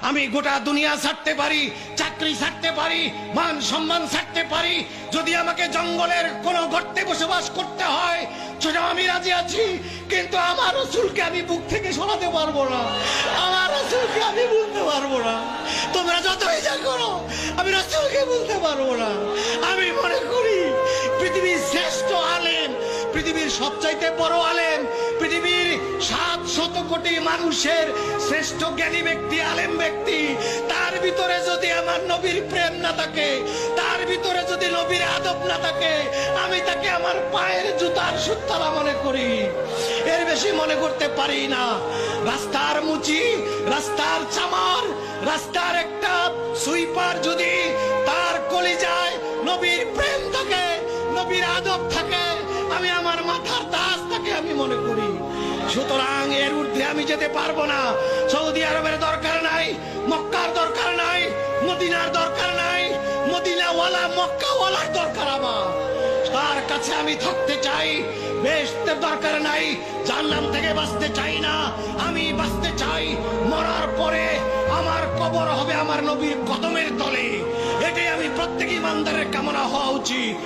আমি গোটা দুনিয়া ছাড়তে পারি, চাকরি ছাড়তে পারি, মান সম্মান ছাড়তে পারি, যদি আমাকে জঙ্গলের কোন গর্তে বসবাস করতে হয় সেটা আমি রাজি আছি। কিন্তু আমার রাসূলকে আমি বুক থেকে সরাতে পারবো না, আমার রাসূলকে আমি বলতে পারবো না। তোমরা যতই যা করো, আমি রাসূলকে বলতে পারবো না। আমি মনে করি পৃথিবীর শ্রেষ্ঠ আলেম, পৃথিবীর সবচাইতে বড় আলেম, পৃথিবীর 700 কোটি মানুষের শ্রেষ্ঠ জ্ঞানী ব্যক্তি, আলেম ব্যক্তি, তার ভিতরে যদি আমার নবীর প্রেম না থাকে, তার ভিতরে যদি নবীর আদব না থাকে, আমি তাকে আমার পায়ের জুতার সুতলা মনে করি, এর বেশি মনে করতে পারি না। রাস্তার মুচি, রাস্তার চামার, রাস্তার একটা সুইপার যদি তার কলিজায় নবীর প্রেম থাকে, নবীর আদব থাকে, আমি আমার মাথার তাজ তাকে আমি মনে করি। সুতরাং এর ঊর্ধ্বে আমি যেতে পারবো না। সৌদি আরবের দরকার নাই, মক্কার দরকার নাই, মদিনার দরকার নাই, মদিনাওয়ালা মক্কাওয়ালার দরকার আমার। তার কাছে আমি থাকতে চাই। বেহেশতের দরকার নাই, জাহান্নাম থেকে বাঁচতে চাই না, আমি বাঁচতে চাই মরার পরে আমার কবর হবে আমার নবীর কদমের তলে। এটাই আমি প্রত্যেক ইমানদারের কামনা হওয়া উচিত।